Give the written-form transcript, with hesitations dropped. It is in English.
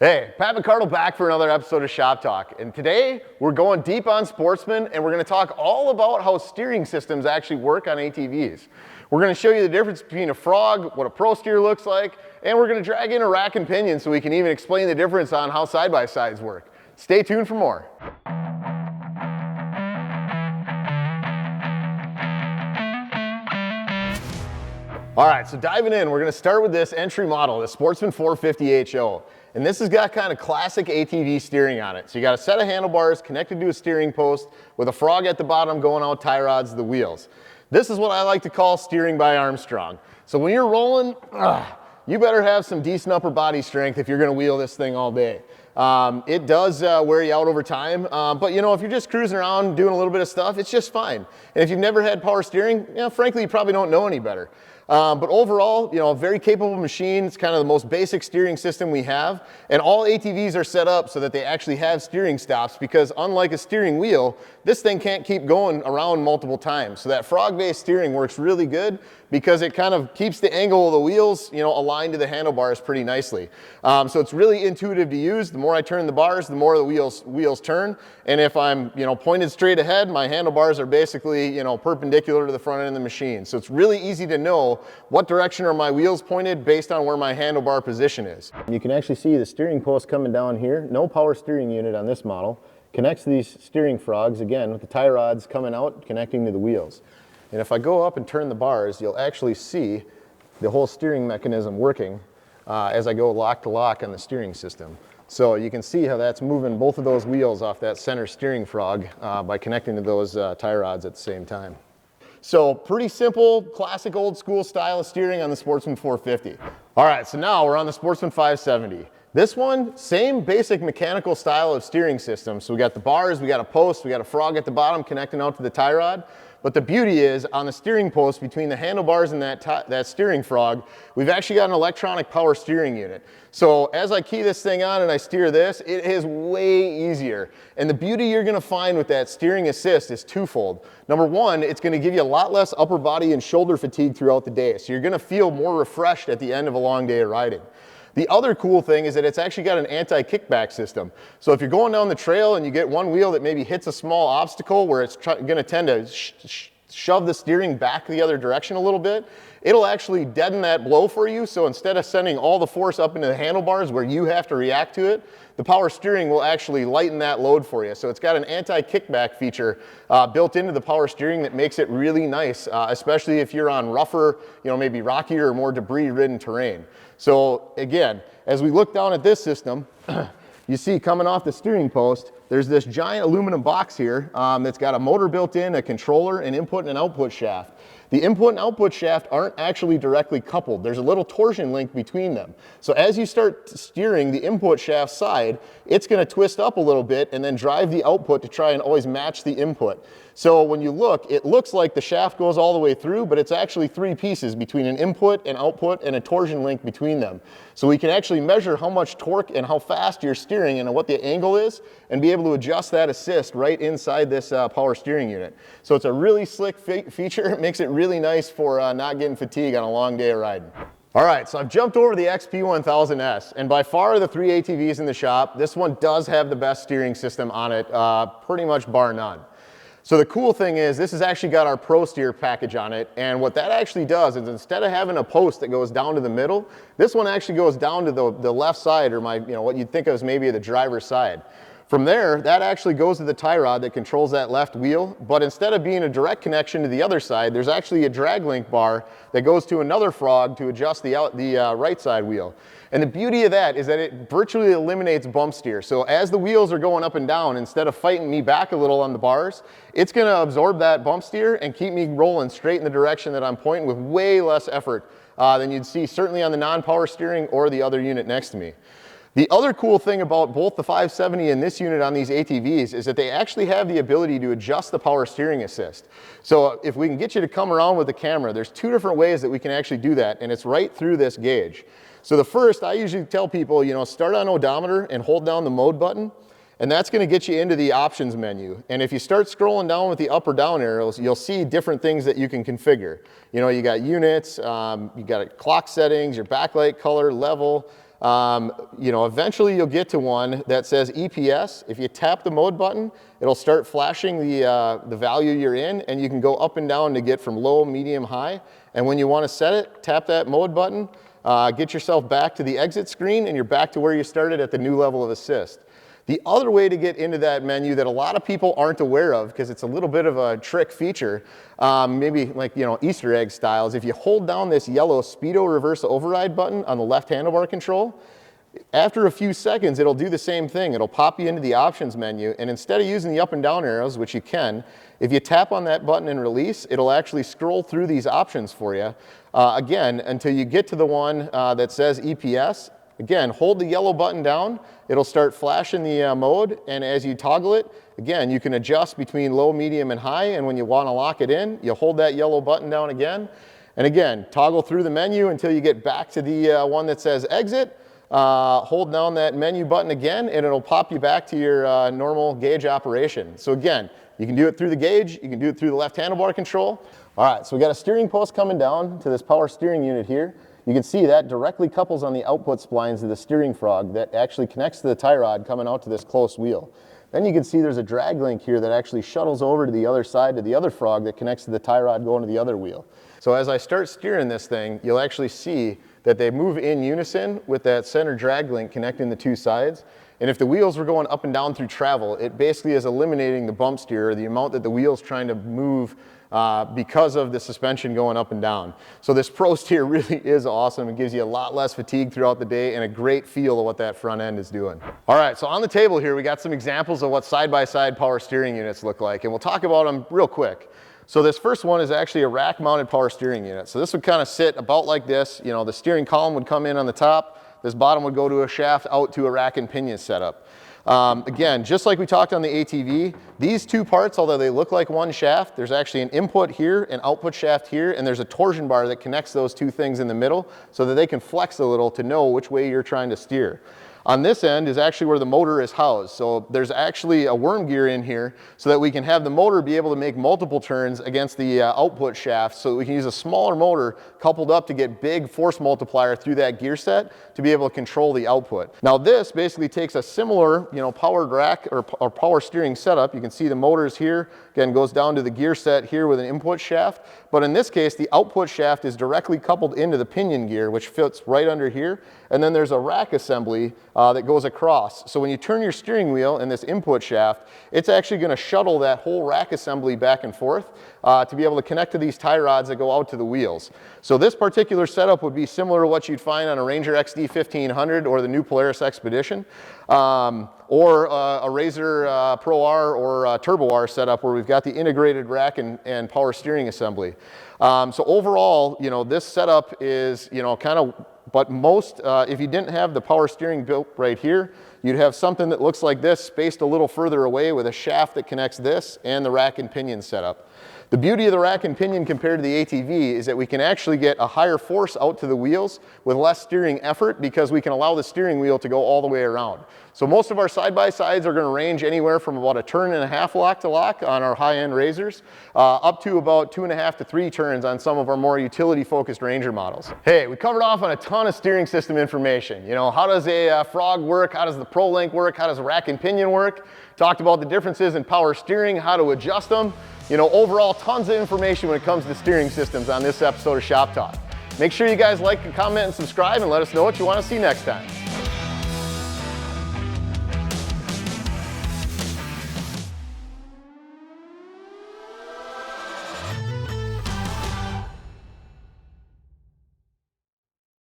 Hey, Pat McCardle back for another episode of Shop Talk. And today we're going deep on Sportsman and we're going to talk all about how steering systems actually work on ATVs. We're going to show you the difference between a frog, what a pro steer looks like, and we're going to drag in a rack and pinion so we can even explain the difference on how side-by-sides work. Stay tuned for more. All right, so diving in, we're going to start with this entry model, the Sportsman 450 HO. And this has got kind of classic ATV steering on it. So you got a set of handlebars connected to a steering post with a frog at the bottom going out tie rods to the wheels. This is what I like to call steering by Armstrong. So when you're rolling, you better have some decent upper body strength if you're going to wheel this thing all day. It does wear you out over time, but you know, if you're just cruising around doing a little bit of stuff, it's just fine. And if you've never had power steering, you know, frankly, you probably don't know any better. But overall, you know, a very capable machine. It's kind of the most basic steering system we have. And all ATVs are set up so that they actually have steering stops because unlike a steering wheel, this thing can't keep going around multiple times. So that frog-based steering works really good because it kind of keeps the angle of the wheels, you know, aligned to the handlebars pretty nicely. So it's really intuitive to use. The more I turn the bars, the more the wheels turn. And if I'm, you know, pointed straight ahead, my handlebars are basically, you know, perpendicular to the front end of the machine. So it's really easy to know what direction are my wheels pointed based on where my handlebar position is. You can actually see the steering post coming down here. No power steering unit on this model. Connects to these steering frogs, again, with the tie rods coming out, connecting to the wheels. And if I go up and turn the bars, you'll actually see the whole steering mechanism working as I go lock to lock on the steering system. So you can see how that's moving both of those wheels off that center steering frog by connecting to those tie rods at the same time. So pretty simple, classic old school style of steering on the Sportsman 450. All right, so now we're on the Sportsman 570. This one, same basic mechanical style of steering system. So we got the bars, we got a post, we got a frog at the bottom connecting out to the tie rod. But the beauty is on the steering post between the handlebars and that steering frog, we've actually got an electronic power steering unit. So as I key this thing on and I steer this, it is way easier. And the beauty you're gonna find with that steering assist is twofold. Number one, it's gonna give you a lot less upper body and shoulder fatigue throughout the day. So you're gonna feel more refreshed at the end of a long day of riding. The other cool thing is that it's actually got an anti-kickback system. So if you're going down the trail and you get one wheel that maybe hits a small obstacle where it's gonna tend to shove the steering back the other direction a little bit, it'll actually deaden that blow for you. So instead of sending all the force up into the handlebars where you have to react to it, the power steering will actually lighten that load for you. So it's got an anti-kickback feature built into the power steering that makes it really nice, especially if you're on rougher, you know, maybe rockier or more debris-ridden terrain. So again, as we look down at this system, you see coming off the steering post, there's this giant aluminum box here that's got a motor built in, a controller, an input and an output shaft. The input and output shaft aren't actually directly coupled. There's a little torsion link between them. So as you start steering the input shaft side, it's gonna twist up a little bit and then drive the output to try and always match the input. So when you look, it looks like the shaft goes all the way through, but it's actually three pieces between an input, an output, and a torsion link between them. So we can actually measure how much torque and how fast you're steering and what the angle is, and be able to adjust that assist right inside this power steering unit. So it's a really slick feature. It makes it really nice for not getting fatigue on a long day of riding. All right, so I've jumped over the XP1000S, and by far the three ATVs in the shop, this one does have the best steering system on it, pretty much bar none. So the cool thing is this has actually got our Pro Steer package on it, and what that actually does is instead of having a post that goes down to the middle, this one actually goes down to the left side, or what you'd think of as maybe the driver's side. From there, that actually goes to the tie rod that controls that left wheel, but instead of being a direct connection to the other side, there's actually a drag link bar that goes to another frog to adjust the right side wheel. And the beauty of that is that it virtually eliminates bump steer. So as the wheels are going up and down, instead of fighting me back a little on the bars, it's gonna absorb that bump steer and keep me rolling straight in the direction that I'm pointing with way less effort than you'd see certainly on the non-power steering or the other unit next to me. The other cool thing about both the 570 and this unit on these ATVs is that they actually have the ability to adjust the power steering assist. So if we can get you to come around with the camera, there's two different ways that we can actually do that, and it's right through this gauge. So the first, I usually tell people, you know, start on odometer and hold down the mode button, and that's going to get you into the options menu. And if you start scrolling down with the up or down arrows, you'll see different things that you can configure. You know, you got units, you got clock settings, your backlight color, level, You know, eventually you'll get to one that says EPS. If you tap the mode button, it'll start flashing the value you're in, and you can go up and down to get from low, medium, high. And when you want to set it, tap that mode button, get yourself back to the exit screen, and you're back to where you started at the new level of assist. The other way to get into that menu that a lot of people aren't aware of, because it's a little bit of a trick feature, maybe like, you know, Easter egg style, is if you hold down this yellow Speedo reverse override button on the left handlebar control, after a few seconds, it'll do the same thing. It'll pop you into the options menu, and instead of using the up and down arrows, which you can, if you tap on that button and release, it'll actually scroll through these options for you, again, until you get to the one that says EPS. Again, hold the yellow button down, it'll start flashing the mode, and as you toggle it, again, you can adjust between low, medium, and high, and when you want to lock it in, you'll hold that yellow button down again, and again, toggle through the menu until you get back to the one that says exit, hold down that menu button again, and it'll pop you back to your normal gauge operation. So again, you can do it through the gauge, you can do it through the left handlebar control. All right, so we got a steering post coming down to this power steering unit here. You can see that directly couples on the output splines of the steering frog that actually connects to the tie rod coming out to this close wheel. Then you can see there's a drag link here that actually shuttles over to the other side to the other frog that connects to the tie rod going to the other wheel. So as I start steering this thing, you'll actually see that they move in unison with that center drag link connecting the two sides. And if the wheels were going up and down through travel, it basically is eliminating the bump steer, or the amount that the wheel's trying to move because of the suspension going up and down. So this Pro Steer really is awesome. It gives you a lot less fatigue throughout the day and a great feel of what that front end is doing. All right, so on the table here, we got some examples of what side-by-side power steering units look like, and we'll talk about them real quick. So this first one is actually a rack-mounted power steering unit. So this would kind of sit about like this. You know, the steering column would come in on the top. This bottom would go to a shaft out to a rack and pinion setup. Again, just like we talked on the ATV, these two parts, although they look like one shaft, there's actually an input here, an output shaft here, and there's a torsion bar that connects those two things in the middle so that they can flex a little to know which way you're trying to steer. On this end is actually where the motor is housed. So there's actually a worm gear in here so that we can have the motor be able to make multiple turns against the output shaft, so that we can use a smaller motor coupled up to get big force multiplier through that gear set to be able to control the output. Now this basically takes a similar, you know, powered rack or power steering setup. You can see the motors here, again, goes down to the gear set here with an input shaft. But in this case, the output shaft is directly coupled into the pinion gear, which fits right under here. And then there's a rack assembly that goes across. So when you turn your steering wheel in this input shaft, it's actually going to shuttle that whole rack assembly back and forth to be able to connect to these tie rods that go out to the wheels. So this particular setup would be similar to what you'd find on a Ranger XD 1500 or the new Polaris Expedition, or a Razor Pro R or Turbo R setup where we've got the integrated rack and power steering assembly. So overall, you know, this setup is, you know, kind of, but most, if you didn't have the power steering built right here, you'd have something that looks like this, spaced a little further away with a shaft that connects this and the rack and pinion setup. The beauty of the rack and pinion compared to the ATV is that we can actually get a higher force out to the wheels with less steering effort because we can allow the steering wheel to go all the way around. So most of our side-by-sides are going to range anywhere from about a turn and a half lock to lock on our high-end Razors, up to about 2.5 to 3 turns on some of our more utility-focused Ranger models. Hey, we covered off on a ton of steering system information. You know, how does a Frog work? How does the ProLink work? How does a rack and pinion work? Talked about the differences in power steering, how to adjust them. You know, overall, tons of information when it comes to steering systems on this episode of Shop Talk. Make sure you guys like and comment and subscribe and let us know what you want to see next time.